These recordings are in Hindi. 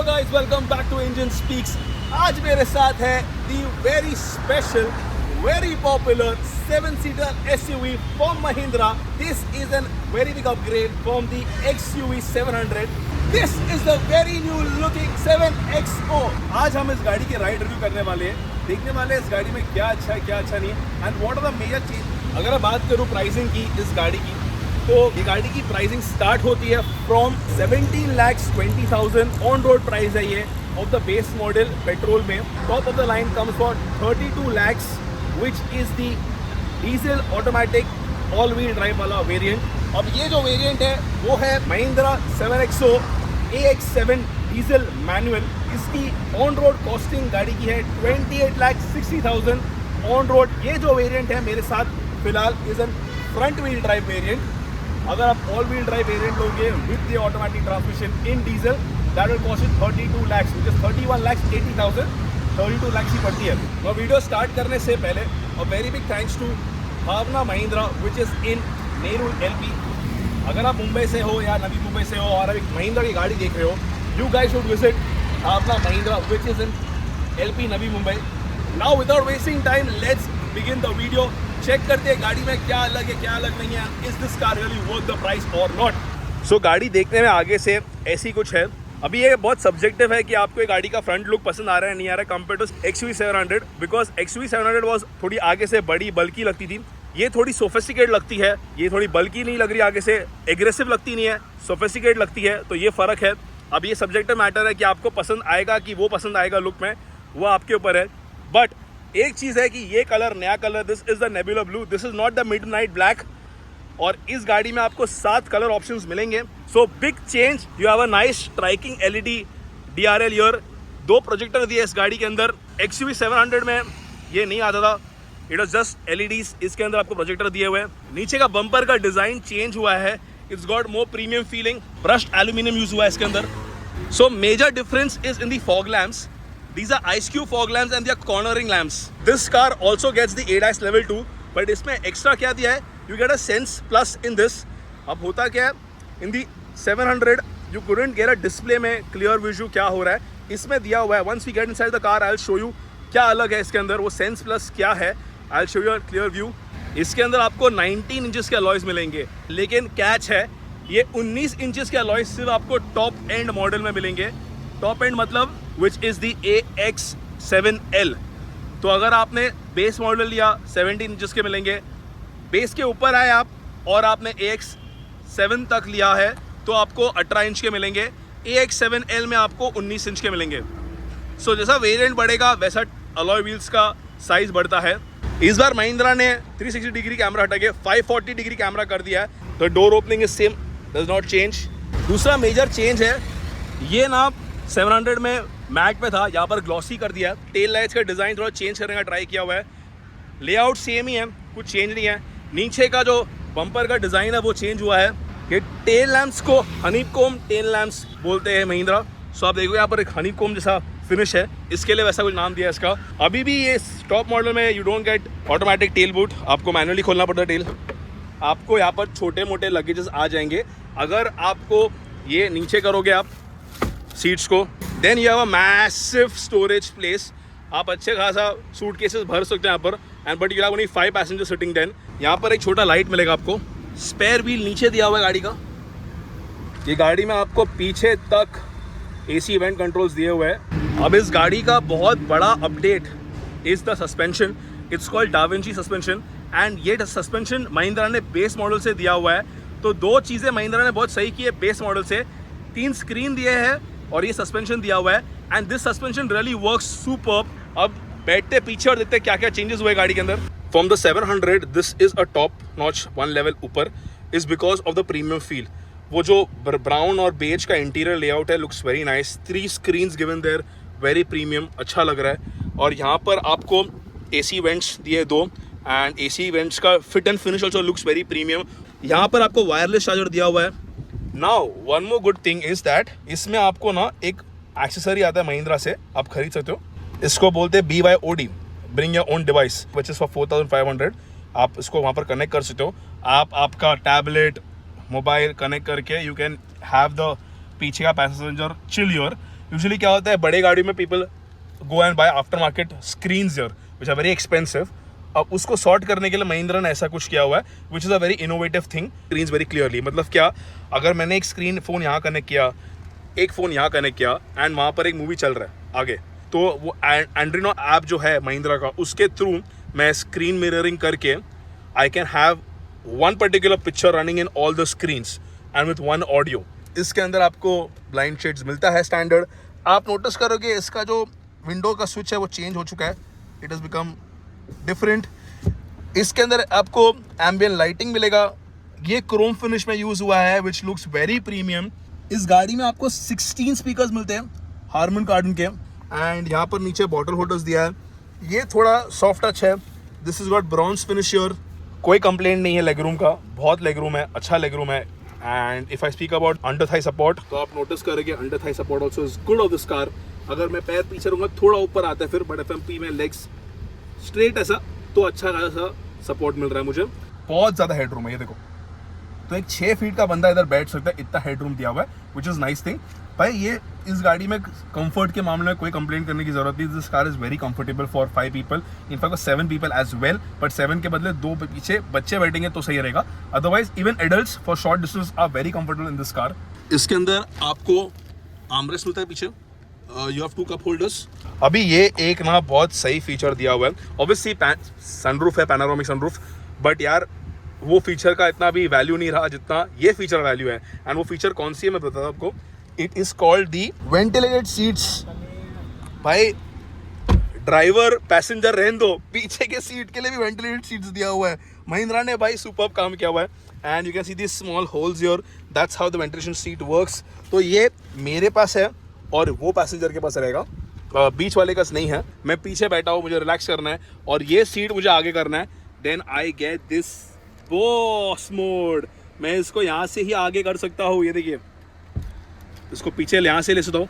Guys, welcome back to engine speaks. आज मेरे साथ है the very special, very popular 7-seater SUV from Mahindra. This is a very big upgrade from the XUV 700. This is the very new looking 7XO. आज हम इस गाड़ी की राइड रिव्यू करने वाले हैं, देखने वाले हैं इस गाड़ी में क्या अच्छा है क्या अच्छा नहीं है and what are the major change. अगर मैं बात करूँ प्राइसिंग की इस गाड़ी की, तो ये गाड़ी की प्राइसिंग स्टार्ट होती है फ्रॉम 17,20,000 ऑन रोड प्राइस है ये of the base model petrol में। Top of the line comes for 32 lakhs which is the diesel automatic all wheel drive वाला वेरिएंट। अब ये जो वेरिएंट है वो है Mahindra 7XO AX7 diesel manual. इसकी ऑन रोड कॉस्टिंग गाड़ी की है 28,60,000 ऑन रोड। ये जो वेरिएंट है मेरे साथ फिलहाल is an front wheel drive variant. अगर आप ऑल व्हील ड्राइव वेरिएंट लोगे with the automatic transmission in diesel, that will cost 32 lakhs which is 31,80,000। 32 lakhs ही पड़ती है। और वीडियो स्टार्ट करने से पहले और very big thanks to Bhavna Mahindra which is in Nerul LP। अगर आप मुंबई से हो या नवी मुंबई से हो और अभी महिंद्रा की गाड़ी देख रहे हो, you guys should visit Bhavna Mahindra which is in LP Navi Mumbai. Now without wasting time let's begin the video. Check करते हैं गाड़ी में क्या अलग है क्या अलग नहीं है, is this car really worth the price और नॉट। सो गाड़ी देखने में आगे से ऐसी कुछ है। अभी ये बहुत सब्जेक्टिव है कि आपको ये गाड़ी का फ्रंट लुक पसंद आ रहा है नहीं आ रहा है compare to XUV 700, because XUV 700 was थोड़ी आगे से बड़ी बल्की लगती थी। ये थोड़ी सोफिस्टिकेट लगती है, ये थोड़ी बल्की नहीं लग रही, आगे से एग्रेसिव लगती नहीं है, सोफिस्टिकेट लगती है। तो ये फ़र्क है। अब ये सब्जेक्टिव मैटर है कि आपको पसंद आएगा कि वो पसंद आएगा लुक में, वो आपके ऊपर है। बट एक चीज़ है कि ये कलर नया colour, this is the nebula blue, this is not the midnight black. और इस गाड़ी में आपको 7 कलर ऑप्शंस मिलेंगे। So big change, you have a nice striking LED DRL year. 2 projector दिए इस गाड़ी के अंदर। XUV 700 में ये नहीं आता था, इट वॉज जस्ट LEDs। इसके अंदर आपको प्रोजेक्टर दिए हुए हैं। नीचे का बम्पर का डिज़ाइन चेंज हुआ है, it's got more premium feeling. Brushed aluminium use हुआ है इसके अंदर। So major difference is in the fog lamps. These are ice cube fog lamps and they are cornering lamps. This car also gets the ADAS level 2, but इसमें extra क्या दिया है? You get a Sense Plus in this. अब होता क्या है? In the 700 you couldn't get a display में clear view क्या हो रहा है, इसमें दिया हुआ है। Once we get inside the car, I'll show you क्या अलग है इसके अंदर, वो Sense Plus क्या है, I'll show you a clear view. इसके अंदर आपको 19 इंचेस के अलॉयज मिलेंगे, लेकिन कैच है ये 19 इंचेस के अलॉयज सिर्फ आपको टॉप एंड मॉडल में मिलेंगे। टॉप एंड मतलब विच इज़ दी AX7L। तो अगर आपने बेस मॉडल लिया 17 इंचेस के मिलेंगे, बेस के ऊपर आए आप और आपने AX7 तक लिया है तो आपको 18 इंच के मिलेंगे। AX7L में आपको 19 इंच के मिलेंगे। सो जैसा वेरिएंट बढ़ेगा वैसा अलॉय व्हील्स का साइज बढ़ता है। इस बार महिंद्रा ने 360 डिग्री कैमरा हटा के 540 डिग्री कैमरा कर दिया है। तो door opening is same, does not change. दूसरा मेजर चेंज है, ये ना 700 में मैट पे था, यहाँ पर ग्लॉसी कर दिया है। टेल लाइट्स का डिज़ाइन थोड़ा चेंज करने का ट्राई किया हुआ है। लेआउट सेम ही है, कुछ चेंज नहीं है। नीचे का जो बम्पर का डिज़ाइन है वो चेंज हुआ है। कि टेल लैम्प्स को हनीकॉम्ब टेल लैम्प्स बोलते हैं महिंद्रा। सो आप देखो यहाँ पर एक हनीकॉम्ब जैसा फिनिश है, इसके लिए वैसा कुछ नाम दिया है इसका। अभी भी ये टॉप मॉडल में you don't get automatic tail boot, आपको मैनुअली खोलना पड़ता है टेल। आपको यहाँ पर छोटे मोटे लगेजेस आ जाएंगे। अगर आपको ये नीचे करोगे आप सीट्स को, then you have a massive storage place. आप अच्छे खासा सूट केसेस भर सकते हैं यहाँ पर। And but you have only 5 passenger seating. Then यहाँ पर एक छोटा लाइट मिलेगा आपको। स्पेयर व्हील नीचे दिया हुआ है गाड़ी का। ये गाड़ी में आपको पीछे तक AC वेंट कंट्रोल्स दिए हुए हैं। अब इस गाड़ी का बहुत बड़ा update is the suspension. It's called da Vinci suspension and ये सस्पेंशन महिंद्रा ने बेस मॉडल से दिया हुआ है। तो 2 चीज़ें महिंद्रा ने बहुत सही की है बेस मॉडल से। 3 स्क्रीन दिए हैं और ये सस्पेंशन दिया हुआ है and this suspension really works superb. अब बैठते पीछे और देखते क्या क्या चेंजेस हुए गाड़ी के अंदर। From the 700 this is a top notch 1 level ऊपर, is because of the premium feel. वो जो ब्राउन और बेज का इंटीरियर लेआउट है looks very nice. 3 screens given there, very premium, अच्छा लग रहा है। और यहाँ पर आपको AC वेंट्स दिए 2 एंड AC वेंट्स का fit and finish also looks very premium. यहाँ पर आपको वायरलेस चार्जर दिया हुआ है। Now one more good thing is that इसमें आपको ना एक एक्सेसरी आता है महिंद्रा से, आप खरीद सकते हो। इसको बोलते हैं BYOD, bring your own device, which is for 4500। आप इसको वहाँ पर कनेक्ट कर सकते हो। आप आपका टैबलेट मोबाइल कनेक्ट करके यू कैन हैव द पीछे का पैसेंजर चिल योर यूजुअली क्या होता है बड़े गाड़ी में people go and buy after market screens here which are very expensive. अब उसको सॉर्ट करने के लिए महिंद्रा ने ऐसा कुछ किया हुआ है which is a very innovative thing. Screens very clearly, मतलब क्या, अगर मैंने एक स्क्रीन फ़ोन यहाँ कनेक्ट किया, एक फ़ोन यहाँ कनेक्ट किया एंड वहाँ पर एक मूवी चल रहा है आगे, तो वो एंड्रीनो ऐप जो है महिंद्रा का, उसके थ्रू मैं स्क्रीन मिररिंग करके I can have one particular picture running in all the screens and with one audio. इसके अंदर आपको ब्लाइंड शेड्स मिलता है स्टैंडर्ड. आप नोटिस करोगे इसका जो विंडो का स्विच है वो चेंज हो चुका है, इट हैज़ बिकम डिफरेंट. इसके अंदर आपको एम्बियंट लाइटिंग मिलेगा. ये क्रोम फिनिश में यूज़ हुआ है विच लुक्स वेरी प्रीमियम. इस गाड़ी में आपको 16 स्पीकर्स मिलते हैं हारमन कार्डन के, एंड यहाँ पर नीचे बॉटल होल्डर्स दिया है. ये थोड़ा सॉफ्ट टच है. This is got bronze finish your. कोई कंप्लेंट नहीं है लेगरूम का, बहुत लेगरूम है, अच्छा लेगरूम है. And if I speak about under Thai support, तो आप नोटिस करेंगे under Thai support also is good of this car. अगर मैं पैर पीछे रहूँगा थोड़ा ऊपर आता है फिर, बट FMP में लेग्स स्ट्रेट ऐसा, तो अच्छा खासा सपोर्ट मिल रहा है मुझे. बहुत ज़्यादा हेडरूम है, ये देखो. तो एक 6 फीट का बंदा इधर बैठ सकता है, इतना हेडरूम दिया हुआ है, विच इज़ नाइस थिंग. भाई ये इस गाड़ी में कंफर्ट के मामले में कोई कंप्लेंट करने की जरूरत नहीं. This car is very comfortable for 5 people, in fact 7 people as well, but 7 के बदले 2 पीछे बच्चे बैठेंगे तो सही रहेगा. Otherwise even adults for short distance are very comfortable in this car. इसके अंदर आपको आर्मरेस्ट मिलता है पीछे. You have 2 cup holders. अभी ये एक ना बहुत सही फीचर दिया हुआ है. ऑब्वियसली सनरूफ है, पैनोरामिक सनरूफ, बट यार वो फीचर का इतना भी वैल्यू नहीं रहा जितना ये फीचर वैल्यू है. एंड वो फीचर कौन सी है मैं बताता हूँ आपको. It is called the ventilated seats. भाई ड्राइवर पैसेंजर रहने दो, पीछे के सीट के लिए भी वेंटिलेटेड सीट्स दिया हुआ है. महिंद्रा ने भाई सुपर्ब काम किया हुआ है. And you can see this small holes your, that's how the ventilation seat works. तो ये मेरे पास है और वो पैसेंजर के पास रहेगा, बीच वाले का नहीं है. मैं पीछे बैठा हूँ, मुझे रिलैक्स करना है और ये सीट मुझे आगे करना है. Then I get this boss mode. मैं इसको यहाँ से ही आगे कर सकता हूँ. ये देखिए, इसको पीछे यहाँ से ले सकता हूँ.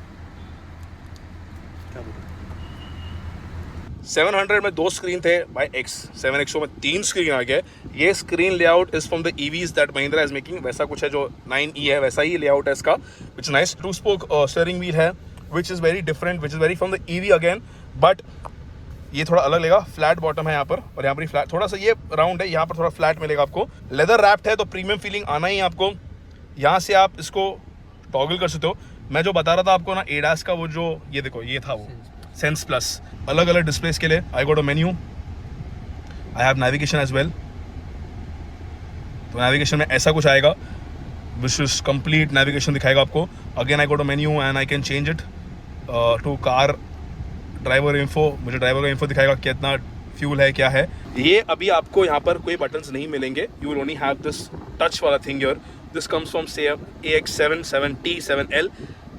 700 में 2 स्क्रीन थे, भाई X7 में 3 स्क्रीन आ गए. ये screen layout is from the EVs that Mahindra is making. वैसा कुछ है जो 9e है, वैसा ही लेआउट है इसका, विच नाइस. 2 स्पोक स्टीयरिंग व्हील है which is very different, which is very from the EV again, but ये थोड़ा अलग लगेगा. फ्लैट बॉटम है यहाँ पर, और यहाँ पर फ्लैट, थोड़ा सा ये राउंड है, यहाँ पर थोड़ा फ्लैट मिलेगा आपको. लेदर रैप्ड है तो प्रीमियम फीलिंग आना ही है आपको. यहाँ से आप इसको टॉगल कर सकते हो. मैं जो बता रहा था आपको ना ADAS का, वो जो ये देखो ये था वो सेंस प्लस, अलग अलग डिस्प्लेस के लिए. I got a menu, I have navigation as well. तो नेविगेशन में ऐसा कुछ आएगा विच इज कंप्लीट नेविगेशन दिखाएगा आपको. Again I got a menu and I can change it to car driver info. मुझे ड्राइवर का इन्फो दिखाएगा कितना फ्यूल है, क्या है. ये अभी आपको यहाँ पर कोई बटन्स नहीं मिलेंगे. You will only have this touch वाला thing your. This comes from AX7, 7T, 7L,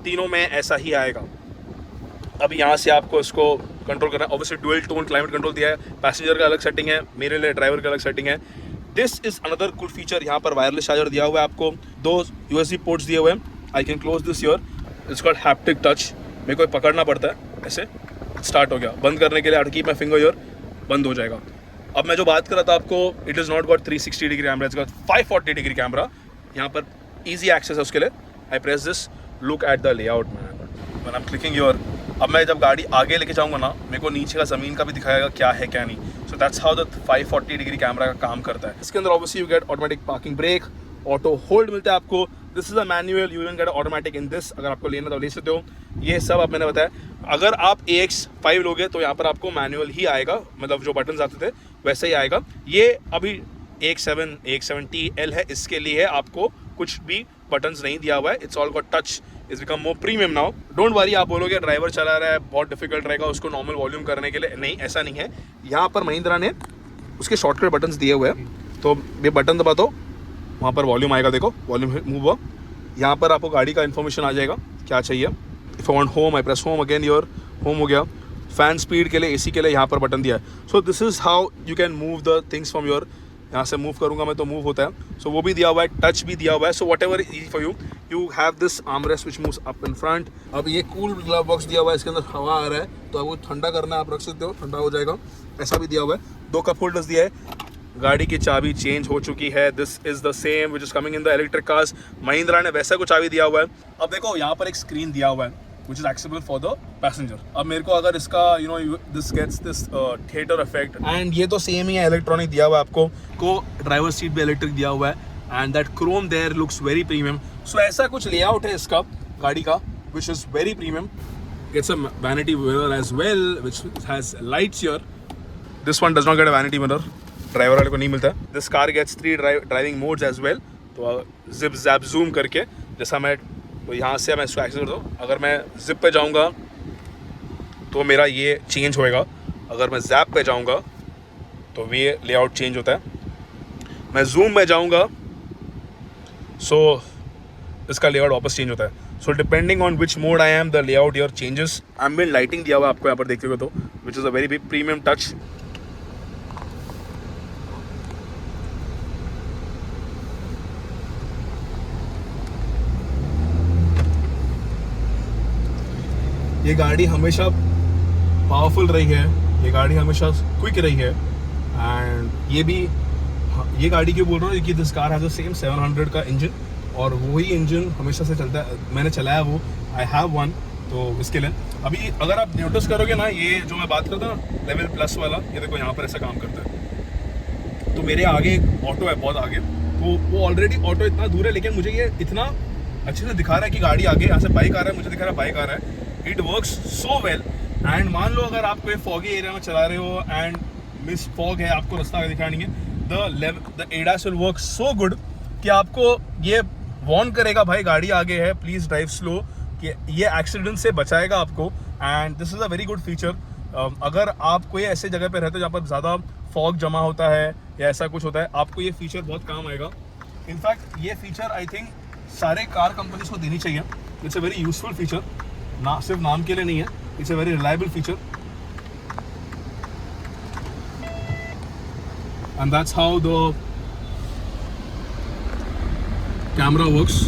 तीनों में ऐसा ही आएगा. अभी यहाँ से आपको इसको कंट्रोल करना है. Obviously dual tone climate control दिया है. पैसेंजर का अलग सेटिंग है, मेरे लिए ड्राइवर का अलग सेटिंग है. This is another cool feature. यहाँ पर वायरलेस चार्जर दिया हुआ है आपको, 2 USB पोर्ट्स दिए हुए हैं. I can close this your. It's called haptic touch. मेरे को पकड़ना पड़ता है ऐसे, स्टार्ट हो गया. बंद करने के लिए I keep my finger your, बंद हो जाएगा. अब मैं जो बात कर रहा था आपको, it is not got 360 degree camera, it's got 540 degree camera. यहाँ पर ईजी एक्सेस है उसके लिए. आई press this, look at the layout man, when I am clicking your. अब मैं जब गाड़ी आगे लेके जाऊँगा ना, मेरे को नीचे का ज़मीन का भी दिखाएगा क्या है क्या नहीं. So that's how the 540 degree camera का काम करता है. इसके अंदर obviously you get automatic parking brake, auto hold मिलता है आपको. This is a manual, you can get automatic in this. अगर आपको लेना तो ले सकते हो. ये सब अब मैंने बताया. अगर आप AX5 लोगे तो यहाँ पर आपको मैनुअल ही आएगा, मतलब जो बटन्स आते थे वैसे ही आएगा. ये अभी AX7, AX7TL है, इसके लिए आपको कुछ भी बटन्स नहीं दिया हुआ है. It's all got touch. It's become more premium now. Don't worry, आप बोलोगे ड्राइवर चला रहा है बहुत डिफिकल्ट रहेगा उसको नॉर्मल वॉल्यूम करने के लिए. नहीं, ऐसा नहीं है. यहाँ पर महिंद्रा ने उसके शॉर्टकट बटन्स दिए हुए हैं. तो ये बटन दबा दो, वहाँ पर वॉल्यूम आएगा. देखो वॉल्यूम मूव हुआ. यहाँ पर आपको गाड़ी का इन्फॉर्मेशन आ जाएगा क्या चाहिए. If I want home, I press home, again your home हो गया. फैन स्पीड के लिए, AC के लिए यहाँ पर बटन दिया है. So this is how you can move the things from your. यहाँ से मूव करूँगा मैं तो मूव होता है. सो वो भी दिया हुआ है, टच भी दिया हुआ है. So what ever easy for you. You have this armrest which moves up in front. अब ये कूल ग्लव बॉक्स दिया हुआ है, इसके अंदर हवा आ रहा है तो आपको ठंडा करना है, आप रख सकते हो, ठंडा हो जाएगा. ऐसा भी दिया हुआ है. 2 कप होल्डर्स दिया है. गाड़ी की चाबी चेंज हो चुकी है. This is the same which is coming in the electric cars. Mahindra ने वैसा कुछ चाबी दिया हुआ है. अब देखो यहाँ पर एक स्क्रीन दिया हुआ है which is accessible for the passenger. अब मेरे को अगर इसका this gets this theater effect, and ये तो सेम ही है, इलेक्ट्रॉनिक दिया हुआ है आपको, को ड्राइवर सीट भी इलेक्ट्रिक दिया हुआ है, and that chrome there looks very premium. So ऐसा कुछ लेआउट है इसका गाड़ी का which is very premium. Gets a vanity mirror as well which has lights here. This one does not get a vanity mirror, driver वाले को नहीं मिलता है. This car gets 3 driving modes as well. तो zip zap zoom करके, जैसा मैं तो यहाँ से मैं इसको एक्सेस करता हूँ, अगर मैं जिप पे जाऊँगा तो मेरा ये चेंज होएगा, अगर मैं जैप पे जाऊँगा तो ये लेआउट चेंज होता है, मैं जूम में जाऊँगा सो इसका लेआउट वापस चेंज होता है. So depending on which mode I am the layout your changes. Ambient lighting दिया हुआ आपको यहाँ पर देखते हुए तो, which is a very big premium touch. ये गाड़ी हमेशा पावरफुल रही है, ये गाड़ी हमेशा क्विक रही है, एंड ये गाड़ी क्यों बोल रहा हूँ कि this car has the same 700 का इंजन, और वही इंजन हमेशा से चलता है. मैंने चलाया वो, आई हैव वन, तो इसके लिए अभी अगर आप नोटिस करोगे ना, ये जो मैं बात करता हूँ लेवल प्लस वाला, ये देखो यहाँ पर ऐसा काम करता है. तो मेरे आगे एक ऑटो है बहुत आगे, तो वो ऑलरेडी ऑटो इतना दूर है, लेकिन मुझे ये इतना अच्छे से दिखा रहा है कि गाड़ी आगे, यहाँ से बाइक आ रहा है, मुझे दिखा रहा है बाइक आ रहा है. It works so well. And मान लो अगर आप कोई फॉगी एरिया में चला रहे हो एंड मिस फॉग है, आपको रास्ता दिखा नहीं है, the ADAS will work so good कि आपको ये वार्न करेगा भाई गाड़ी आगे है, प्लीज़ ड्राइव स्लो, कि ये एक्सीडेंट से बचाएगा आपको. And this is a very good feature. अगर आप कोई ऐसे जगह पे रहते हो जहाँ पर ज़्यादा फॉग जमा होता है या ऐसा कुछ होता है, आपको ये फीचर बहुत काम आएगा. इनफैक्ट ये फीचर आई थिंक सारे कार कंपनीज को देनी चाहिए. It's a very useful feature, ना सिर्फ नाम के लिए नहीं है, it's a very reliable feature. And that's how the camera works.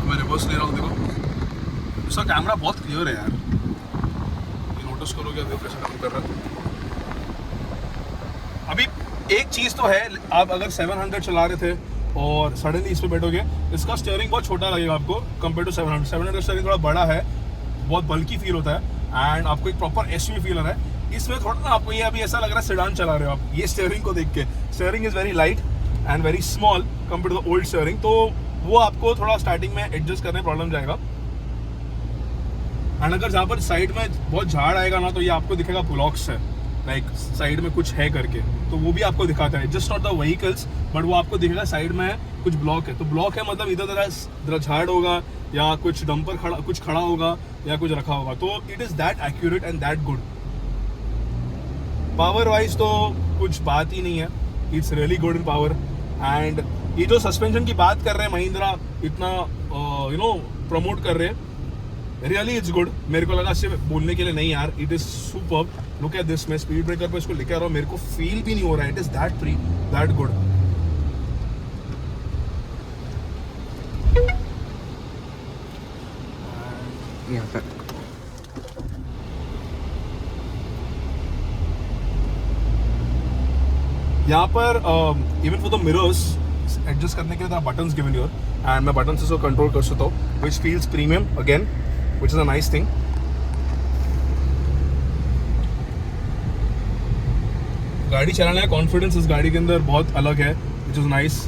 मैं रिवर्स ले रहा हूँ, देखो इसका कैमरा बहुत क्लियर है यार, ये नोटिस करोगे देखो कैसे काम कर रहा है. अभी एक चीज़ तो है, आप अगर 700 चला रहे थे और सडनली इस पर बैठोगे, इसका स्टीयरिंग बहुत छोटा लगेगा आपको कंपेयर टू 700. 700 स्टीयरिंग थोड़ा बड़ा है, बहुत बल्कि फील होता है, एंड आपको एक प्रॉपर एसयूवी फील आ रहा है. इसमें थोड़ा ना आपको ये अभी ऐसा लग रहा है सेडान चला रहे हो आप, ये स्टीयरिंग को देख के. Steering is very light and very small compare to the old steering, तो वो आपको थोड़ा स्टार्टिंग में एडजस्ट करने में प्रॉब्लम जाएगा. एंड अगर जहाँ पर साइड में बहुत झाड़ आएगा ना, तो ये आपको दिखेगा ब्लॉक्स है, लाइक साइड में कुछ है करके, तो वो भी आपको दिखाता है. Just not the vehicles, but वो आपको दिखेगा साइड में कुछ ब्लॉक है. तो ब्लॉक है मतलब इधर उधर झाड़ होगा या कुछ डंपर खड़ा होगा या कुछ रखा होगा. तो it is that accurate and that good. Power wise तो कुछ बात ही नहीं है, it's really good in power. And ये जो सस्पेंशन की बात कर रहे हैं महिंद्रा, इतना प्रमोट कर रहे हैं, रियली इट्स गुड. मेरे को लगा सिर्फ बोलने के लिए नहीं यार, it is superb. Look at this. मैं स्पीड ब्रेकर पर इसको लेकर आ रहा हूँ, मेरे को फील भी नहीं हो रहा है. It is that good. यहाँ पर even for the mirrors adjust करने के लिए बटन्स गिवन हियर, एंड मैं बटन से इसको कंट्रोल कर सकता हूँ, विच feels premium again, which is a nice thing. गाड़ी चलाने का कॉन्फिडेंस इस गाड़ी के अंदर बहुत अलग है, which is nice.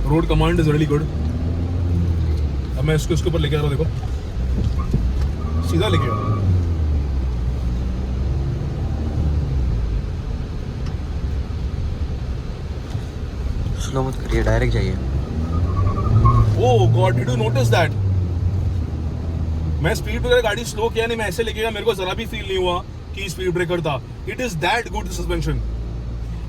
Road command is really good. अब मैं इसको इसके ऊपर लेके आ रहा हूँ, देखो सीधा लेके आ रहा हूँ. स्लो मत करिए, डायरेक्ट जाइए. Oh god, did you notice that? मैं स्पीड ब्रेकर गाड़ी स्लो किया नहीं, मैं ऐसे लेके गया, मेरे को जरा भी फील नहीं हुआ कि स्पीड ब्रेकर था. It is that good suspension.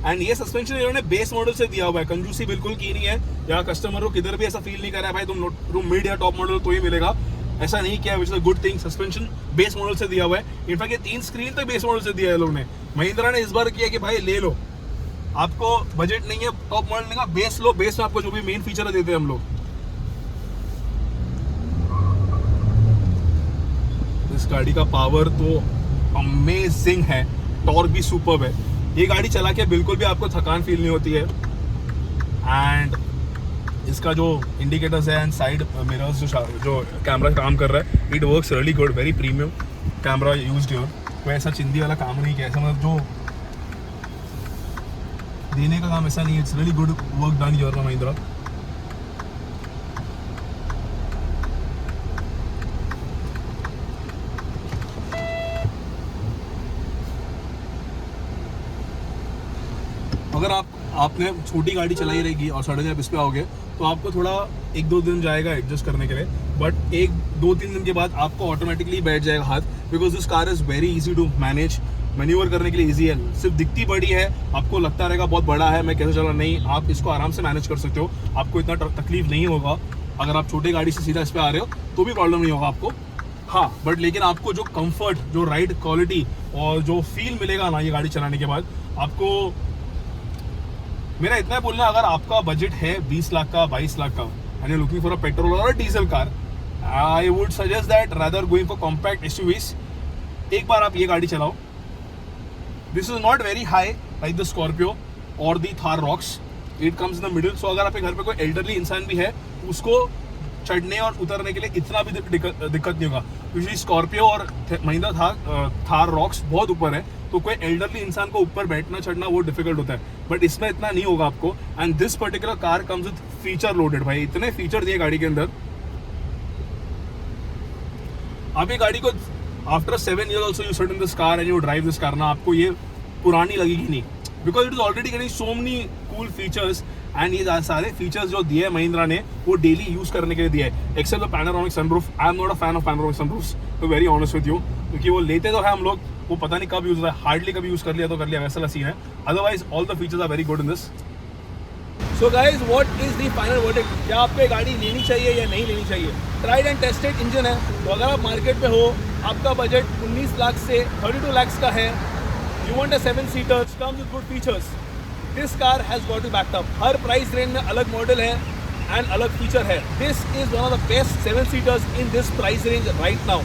And ये सस्पेंशन इन्होंने बेस मॉडल से दिया हुआ है, कंजूसी बिल्कुल की नहीं है. या कस्टमर को किधर भी ऐसा फील नहीं कर रहा है भाई तुम मिड या टॉप मॉडल तो ही मिलेगा, ऐसा नहीं किया, which is a good thing. Suspension base model से दिया हुआ है. इनफैक्ट ये 3 स्क्रीन तक बेस मॉडल से दिया है लोग ने. महिंद्रा ने इस बार किया कि भाई ले लो, आपको बजट नहीं है टॉप मॉडल लेने का, बेस लो, बेस में आपको जो भी मेन फीचर देते हैं हम लोग. इस गाड़ी का पावर तो अमेजिंग है, टॉर्क भी सुपर्ब है. ये गाड़ी चला के बिल्कुल भी आपको थकान फील नहीं होती है. एंड इसका जो इंडिकेटर्स है एंड साइड मिरर्स जो कैमरा काम कर रहा है, it works really good, very premium camera used here. कोई ऐसा चिंदी वाला काम नहीं किया, ऐसा मतलब जो देने का काम ऐसा नहीं है, it's really good work done here bye Mahindra. अगर आपने छोटी गाड़ी चलाई रहेगी और सडनली आप इस पे आओगे तो आपको थोड़ा 1-2 दिन जाएगा एडजस्ट करने के लिए, बट 1-2-3 दिन के बाद आपको ऑटोमेटिकली बैठ जाएगा हाथ, because this car is very easy to manage, manoeuvre करने के लिए इजी है। सिर्फ दिखती बड़ी है, आपको लगता रहेगा बहुत बड़ा है, मैं कैसे चला, नहीं, आप इसको आराम से मैनेज कर सकते हो, आपको इतना तकलीफ नहीं होगा। अगर आप छोटी गाड़ी से सीधा इस पर आ रहे हो तो भी प्रॉब्लम नहीं होगा आपको, हाँ, बट लेकिन आपको जो कंफर्ट, जो राइड क्वालिटी और जो फील मिलेगा ना ये गाड़ी चलाने के बाद आपको, मेरा इतना बोलना, अगर आपका बजट है 20 लाख का, 22 लाख का and you looking for a petrol और diesel car, I would suggest that rather going for compact SUVs. एक बार आप ये गाड़ी चलाओ, this is not very high like the Scorpio और the Thar Roxx, it comes in the middle. So अगर आपके घर पे कोई एल्डरली इंसान भी है, उसको चढ़ने और उतरने के लिए इतना भी दिक्कत नहीं होगा। यूजुअली स्कॉर्पियो और महिंद्रा थार रॉक्स बहुत ऊपर है, तो कोई एल्डरली इंसान को ऊपर बैठना चढ़ना वो डिफिकल्ट होता है, बट इसमें इतना नहीं होगा आपको। And this particular car comes with feature loaded, भाई इतने फीचर दिए गाड़ी के अंदर। आप ये गाड़ी को after 7 years also you sit in this car and you drive this car ना, आपको ये पुरानी लगेगी नहीं, because it is already getting so many cool features. And ये सारे फीचर्स जो दिए महिंद्रा ने वो डेली यूज करने के लिए दिया है, except the panoramic sunroof. I am not a fan of panoramic sunroofs, to very honest with you, क्योंकि वो लेते तो है हम लोग, वो पता नहीं कब यूज होता है, हार्डली कभी यूज कर लिया तो कर लिया, वैसा सीन है। Otherwise all the features are very good in this. So guys, what is the final verdict, क्या आपको ये गाड़ी लेनी चाहिए या नहीं लेनी चाहिए? ट्राइड एंड टेस्टेड इंजन है, तो अगर आप मार्केट में हो, आपका बजट 19 लाख से 32 लाख का है, you want a 7-seater, comes with good features, this car has got you backed up। Her price range में अलग मॉडल है एंड अलग फीचर है। This is one of the best 7-seaters in this price range right now.